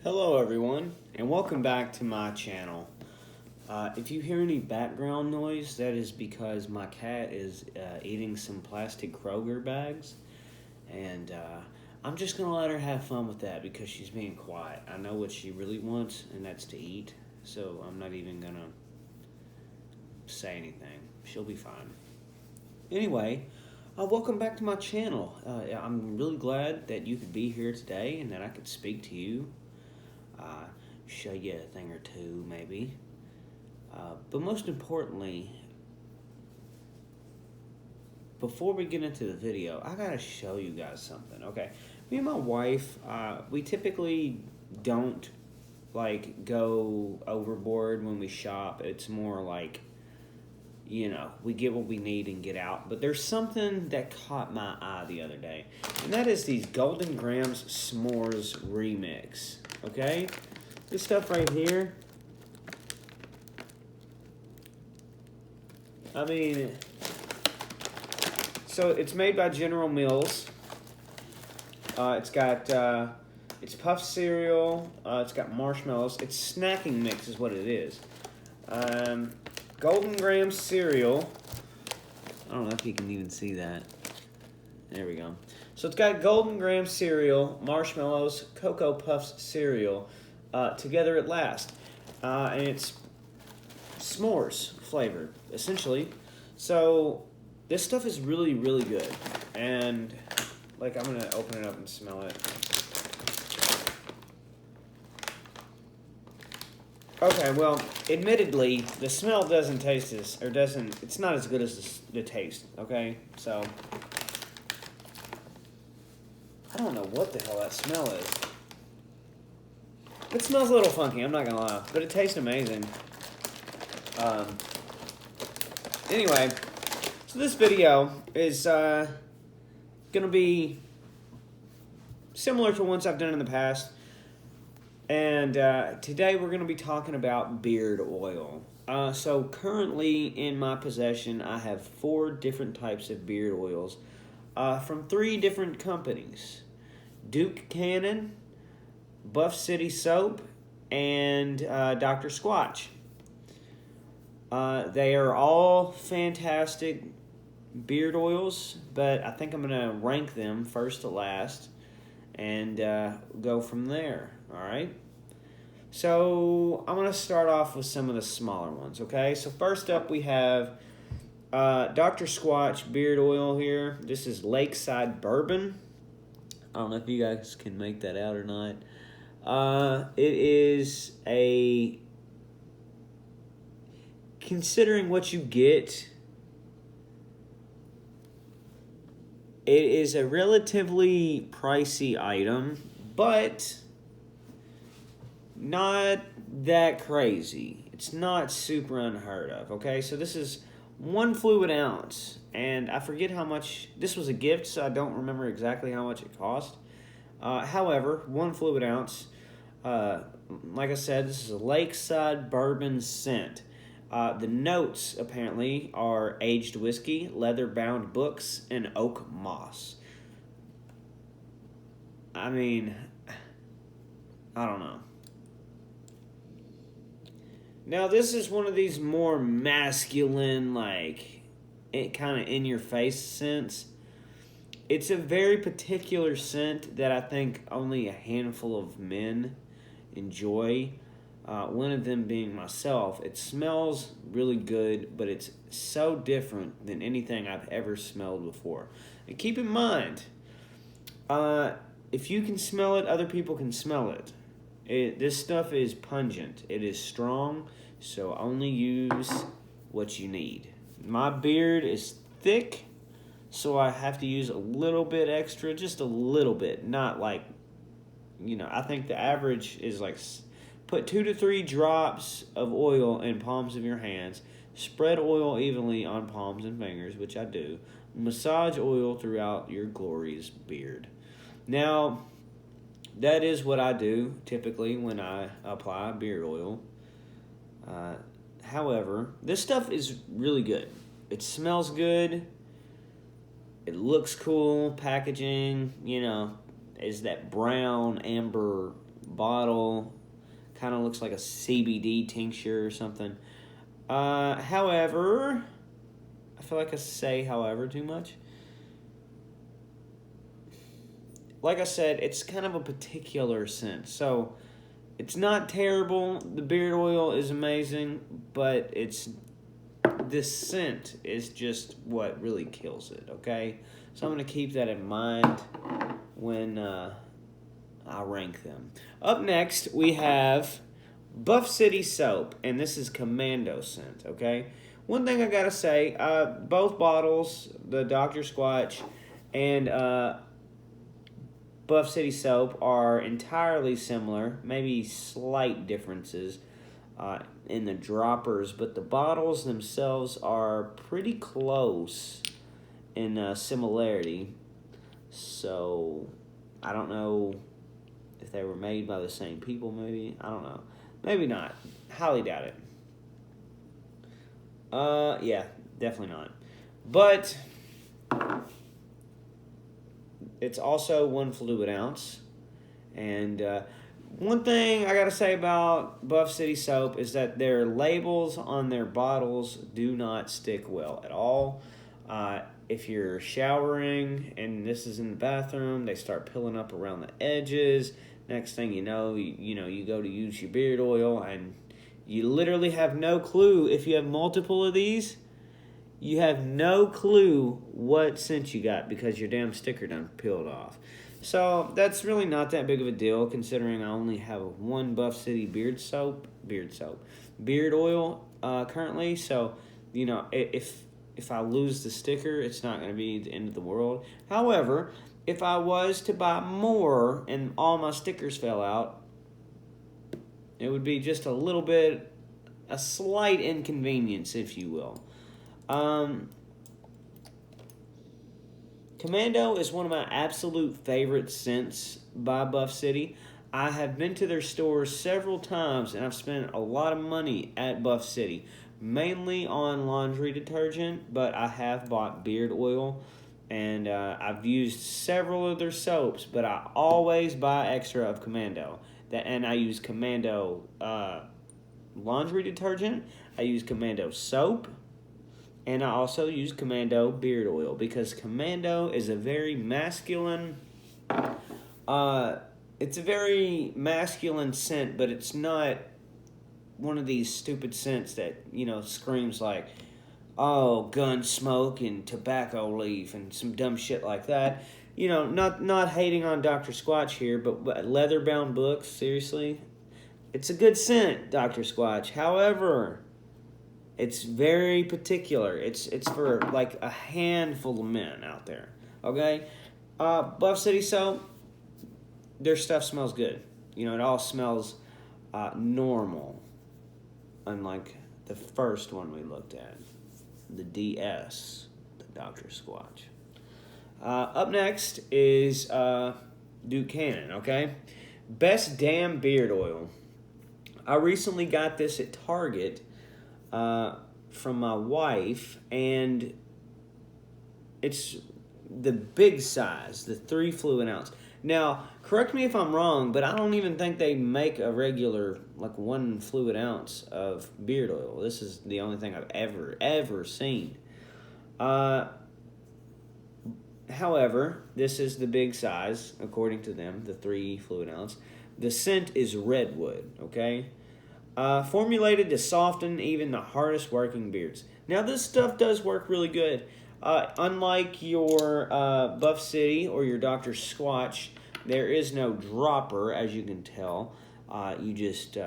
Hello everyone, and welcome back to my channel. If you hear any background noise, that is because my cat is eating some plastic Kroger bags, and I'm just going to let her have fun with that because she's being quiet. I know what she really wants, and that's to eat, so I'm not even going to say anything. She'll be fine. Anyway, welcome back to my channel. I'm really glad that you could be here today and that I could speak to you. Show you a thing or two, maybe. But most importantly, before we get into the video, I gotta show you guys something, okay? Me and my wife, we typically don't, go overboard when we shop. It's more like, we get what we need and get out. But there's something that caught my eye the other day, and that is these Golden Grahams S'mores Remix, okay? This stuff right here, so it's made by General Mills. It's got, it's puffed cereal, it's got marshmallows. It's snacking mix is what it is. Golden Grahams cereal. I don't know if you can even see that. There we go. So it's got Golden Grahams cereal, marshmallows, Cocoa Puffs cereal, together at last. And it's s'mores flavored, essentially. So this stuff is really, really good. And, I'm going to open it up and smell it. Okay, well, admittedly, the smell doesn't taste it's not as good as the taste, okay? So, I don't know what the hell that smell is. It smells a little funky, I'm not gonna lie, but it tastes amazing. Anyway, so this video is gonna be similar to ones I've done in the past, and today we're gonna be talking about beard oil. So currently in my possession, I have 4 different types of beard oils from 3 different companies: Duke Cannon, Buff City Soap, and Dr. Squatch. They are all fantastic beard oils, but I think I'm going to rank them first to last and go from there, all right? So I'm going to start off with some of the smaller ones, okay? So first up we have Dr. Squatch beard oil here. This is Lakeside Bourbon. I don't know if you guys can make that out or not. It is considering what you get, it is a relatively pricey item, but not that crazy. It's not super unheard of, okay? So this is 1 fluid ounce, and I forget how much, this was a gift, so I don't remember exactly how much it cost. However, 1 fluid ounce, like I said, this is a Lakeside Bourbon scent. The notes, apparently, are aged whiskey, leather-bound books, and oak moss. I mean, I don't know. Now, this is one of these more masculine, kind of in-your-face scents. It's a very particular scent that I think only a handful of men enjoy. One of them being myself. It smells really good, but it's so different than anything I've ever smelled before. And keep in mind, if you can smell it, other people can smell it. This stuff is pungent. It is strong, so only use what you need. My beard is thick, so I have to use a little bit extra, just a little bit. Not I think the average is put 2 to 3 drops of oil in palms of your hands. Spread oil evenly on palms and fingers, which I do. Massage oil throughout your glorious beard. Now, that is what I do typically when I apply beard oil. However, this stuff is really good. It smells good. It looks cool. Packaging, is that brown amber bottle. Kind of looks like a CBD tincture or something. However, I feel like I say however too much. Like I said, it's kind of a particular scent. So it's not terrible. The beard oil is amazing, but this scent is just what really kills it, okay? So I'm going to keep that in mind when I rank them. Up next, we have Buff City Soap, and this is Commando scent, okay? One thing I got to say, both bottles, the Dr. Squatch and Buff City Soap, are entirely similar, maybe slight differences in the droppers, but the bottles themselves are pretty close in similarity. So I don't know if they were made by the same people, maybe. I don't know. Maybe not. Highly doubt it. Yeah, definitely not. But it's also 1 fluid ounce. And one thing I got to say about Buff City Soap is that their labels on their bottles do not stick well at all. If you're showering and this is in the bathroom, they start pilling up around the edges. Next thing you know, you go to use your beard oil and you literally have no clue. If you have multiple of these, you have no clue what scent you got because your damn sticker done peeled off. So that's really not that big of a deal considering I only have 1 Buff City beard oil currently. So, if I lose the sticker, it's not going to be the end of the world. However, if I was to buy more and all my stickers fell out, it would be just a slight inconvenience, if you will. Commando is one of my absolute favorite scents by Buff City. I have been to their stores several times, and I've spent a lot of money at Buff City, mainly on laundry detergent, but I have bought beard oil, and I've used several of their soaps, but I always buy extra of Commando. And I use Commando laundry detergent, I use Commando soap, and I also use Commando beard oil because Commando is a very masculine, it's a very masculine scent, but it's not one of these stupid scents that, screams like, oh, gun smoke and tobacco leaf and some dumb shit like that. Not hating on Dr. Squatch here, but leather-bound books, seriously. It's a good scent, Dr. Squatch. However, it's very particular. It's for like a handful of men out there. Okay? Buff City Soap, their stuff smells good. It all smells normal. Unlike the first one we looked at, the DS, the Dr. Squatch. Up next is Duke Cannon, okay? Best damn beard oil. I recently got this at Target from my wife, and it's the big size, the 3 fluid ounce. Now, correct me if I'm wrong, but I don't even think they make a regular, 1 fluid ounce of beard oil. This is the only thing I've ever seen. However, this is the big size, according to them, the 3 fluid ounce. The scent is redwood, okay? Formulated to soften even the hardest working beards. Now, this stuff does work really good. Unlike your Buff City or your Dr. Squatch, there is no dropper, as you can tell. You just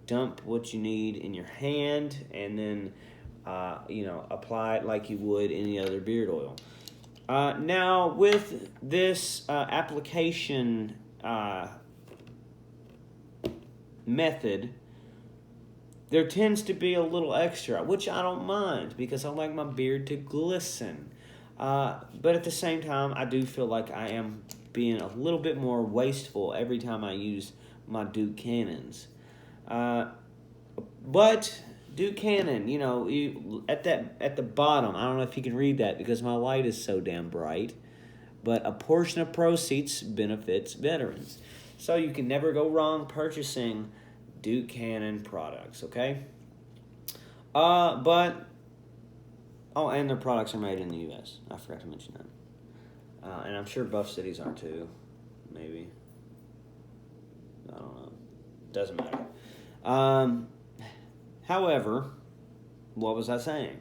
dump what you need in your hand and then, apply it like you would any other beard oil. Now, with this application method, there tends to be a little extra, which I don't mind because I like my beard to glisten. But at the same time, I do feel like I am being a little bit more wasteful every time I use my Duke Cannons. But Duke Cannon, at the bottom, I don't know if you can read that because my light is so damn bright, but a portion of proceeds benefits veterans. So you can never go wrong purchasing Duke Cannon products, okay? And their products are made in the U.S. I forgot to mention that. And I'm sure Buff Cities are too, maybe. I don't know. Doesn't matter. However, what was I saying?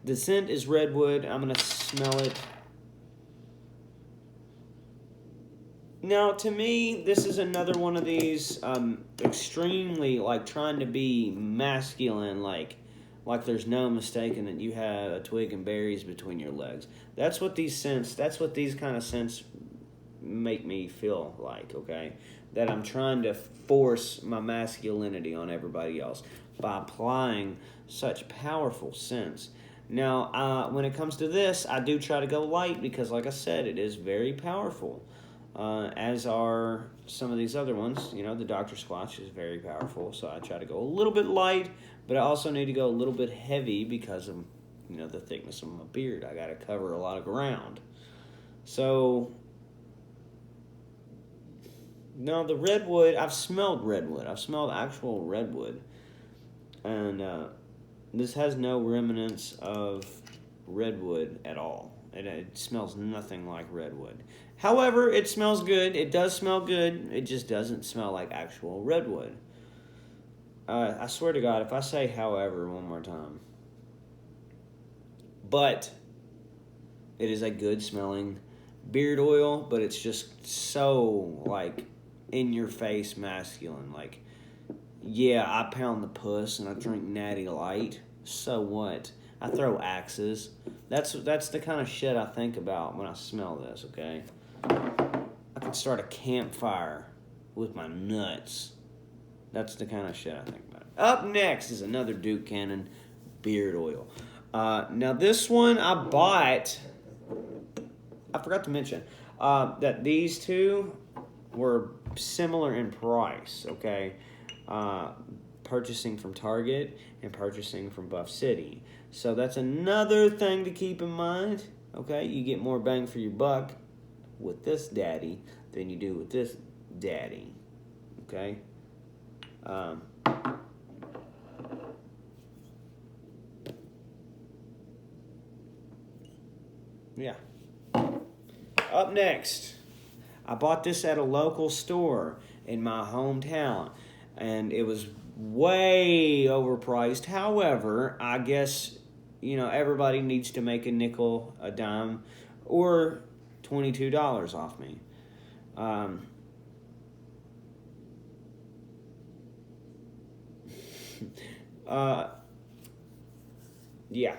The scent is redwood. I'm going to smell it. Now, to me, this is another one of these extremely, like, trying to be masculine, like there's no mistaking that you have a twig and berries between your legs. That's what these kind of scents make me feel like, okay? That I'm trying to force my masculinity on everybody else by applying such powerful scents. Now, when it comes to this, I do try to go light because, like I said, it is very powerful. As are some of these other ones. You know, the Dr. Squatch is very powerful, so I try to go a little bit light, but I also need to go a little bit heavy because of, you know, the thickness of my beard. I got to cover a lot of ground. So, no, the redwood, I've smelled redwood. I've smelled actual redwood. And this has no remnants of redwood at all. It smells nothing like redwood. However, it smells good. It does smell good. It just doesn't smell like actual redwood. I swear to God, if I say however one more time. But it is a good smelling beard oil, but it's just so, like, in your face masculine. Like, yeah, I pound the puss and I drink Natty Light. So what? I throw axes. That's the kind of shit I think about when I smell this, okay? I could start a campfire with my nuts. That's the kind of shit I think about. Up next is another Duke Cannon beard oil. Now this one I bought, I forgot to mention, that these two were similar in price, okay? Purchasing from Target and purchasing from Buff City. So that's another thing to keep in mind, okay? You get more bang for your buck with this daddy than you do with this daddy, okay? Yeah. Up next, I bought this at a local store in my hometown, and it was way overpriced. However, I guess, you know, everybody needs to make a nickel, a dime, or $22 off me. Yeah.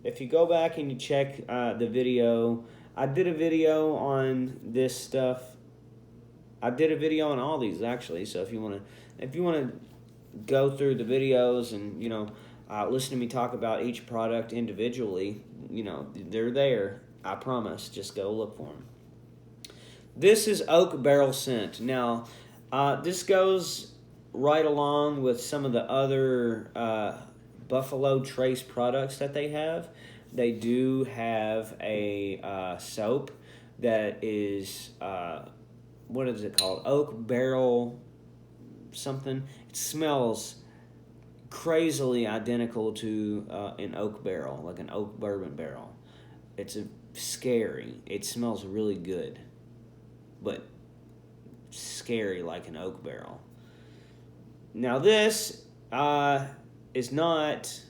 If you go back and you check the video, I did a video on this stuff. I did a video on all these actually. So if you want to go through the videos and, you know, listen to me talk about each product individually, you know, they're there. I promise. Just go look for them. This is Oak Barrel Scent. Now, this goes right along with some of the other Buffalo Trace products that they have. They do have a soap that is, what is it called? Oak Barrel something. It smells crazily identical to an oak barrel, like an oak bourbon barrel. It's scary. It smells really good, but scary like an oak barrel. Now this is not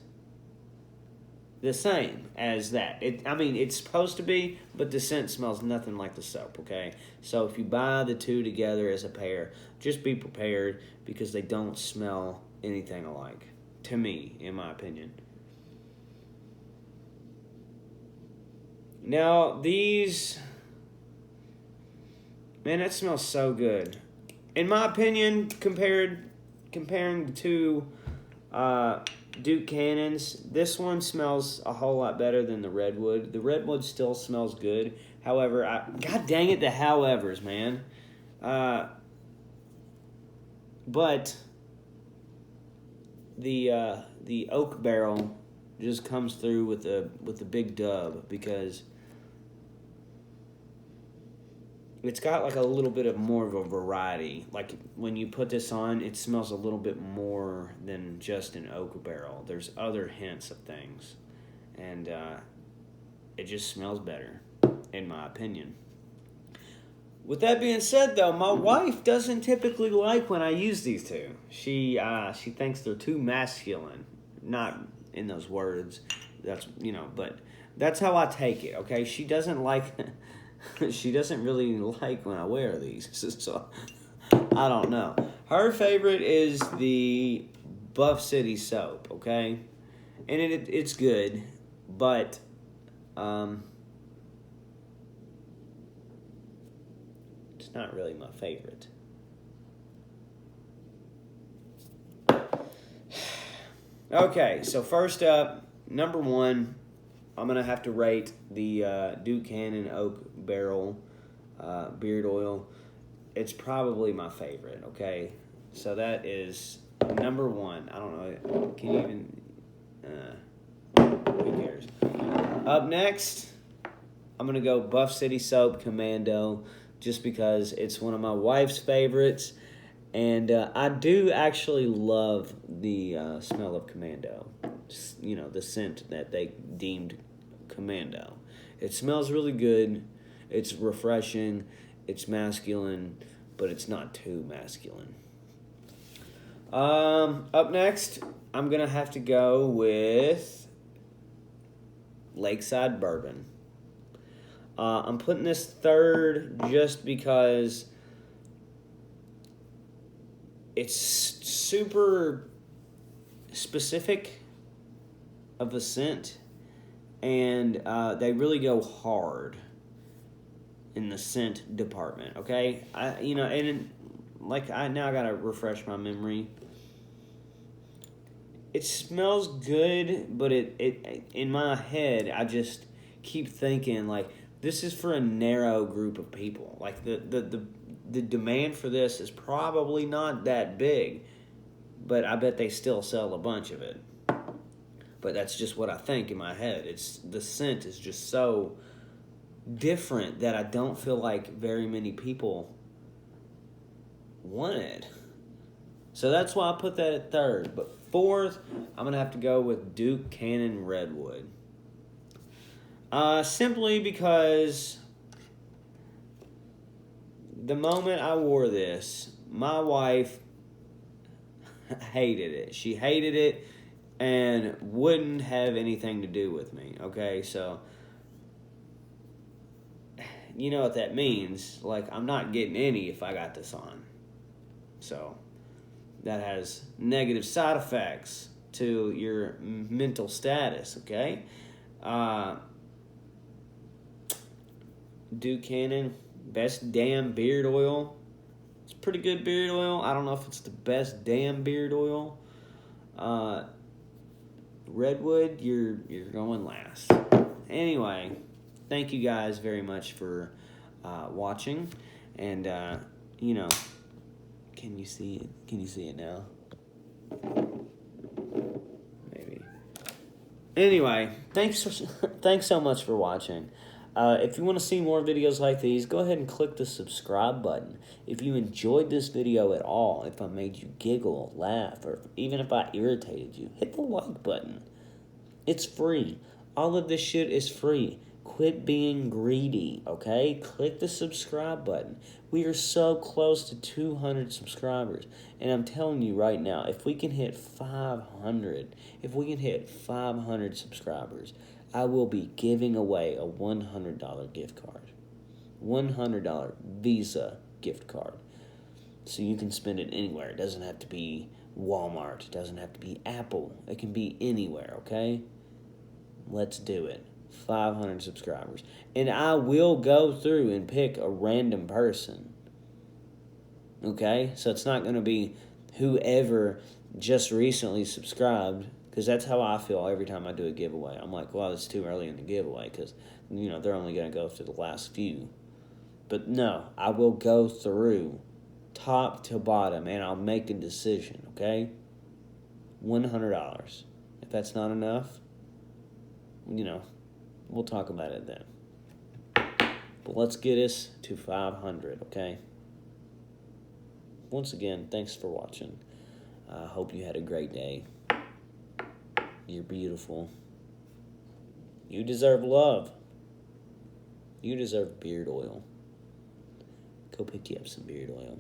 the same as that. It's supposed to be, but the scent smells nothing like the soap, okay? So if you buy the two together as a pair, just be prepared because they don't smell anything alike, to me, in my opinion. Now, these... Man, that smells so good. In my opinion, comparing the two Duke Cannons, this one smells a whole lot better than the Redwood. The Redwood still smells good. However, God dang it, the howevers, man. But the oak barrel just comes through with the big dub because it's got like a little bit of more of a variety. Like when you put this on, it smells a little bit more than just an oak barrel. There's other hints of things, and it just smells better, in my opinion. With that being said, though, my wife doesn't typically like when I use these two. She thinks they're too masculine. Not in those words. That's but that's how I take it. Okay, she doesn't like. She doesn't really like when I wear these, so I don't know. Her favorite is the Buff City soap. Okay, and it's good, but it's not really my favorite. Okay, so first up, number one, I'm going to have to rate the Duke Cannon Oak Barrel beard oil. It's probably my favorite, okay? So that is number one. I don't know. Can you even... who cares? Up next, I'm going to go Buff City Soap Commando just because it's one of my wife's favorites. And I do actually love the smell of Commando. The scent that they deemed Commando. It smells really good. It's refreshing. It's masculine, but it's not too masculine. Up next, I'm going to have to go with Lakeside Bourbon. I'm putting this third just because it's super specific of a scent, and they really go hard in the scent department. Okay, I gotta refresh my memory. It smells good, but it in my head I just keep thinking like this is for a narrow group of people. Like the demand for this is probably not that big, but I bet they still sell a bunch of it. But that's just what I think in my head. The scent is just so different that I don't feel like very many people want it. So that's why I put that at third. But fourth, I'm going to have to go with Duke Cannon Redwood. Simply because the moment I wore this, my wife hated it. She hated it and wouldn't have anything to do with me, okay? So, you know what that means. Like, I'm not getting any if I got this on. So, that has negative side effects to your mental status, okay? Duke Cannon, best damn beard oil. It's pretty good beard oil. I don't know if it's the best damn beard oil. Redwood, you're going last. Anyway, thank you guys very much for watching. And, can you see it? Can you see it now? Maybe. Anyway, thanks so much for watching. If you want to see more videos like these, go ahead and click the subscribe button. If you enjoyed this video at all, if I made you giggle, laugh, or even if I irritated you, hit the like button. It's free. All of this shit is free. Quit being greedy, okay? Click the subscribe button. We are so close to 200 subscribers. And I'm telling you right now, if we can hit 500 subscribers, I will be giving away a $100 gift card. $100 Visa gift card. So you can spend it anywhere. It doesn't have to be Walmart. It doesn't have to be Apple. It can be anywhere, okay? Let's do it. 500 subscribers. And I will go through and pick a random person. Okay? So it's not going to be whoever just recently subscribed, because that's how I feel every time I do a giveaway. I'm like, well, it's too early in the giveaway because, they're only going to go through the last few. But no, I will go through top to bottom and I'll make a decision, okay? $100. If that's not enough, we'll talk about it then. But let's get us to 500, okay? Once again, thanks for watching. I hope you had a great day. You're beautiful. You deserve love. You deserve beard oil. Go pick you up some beard oil.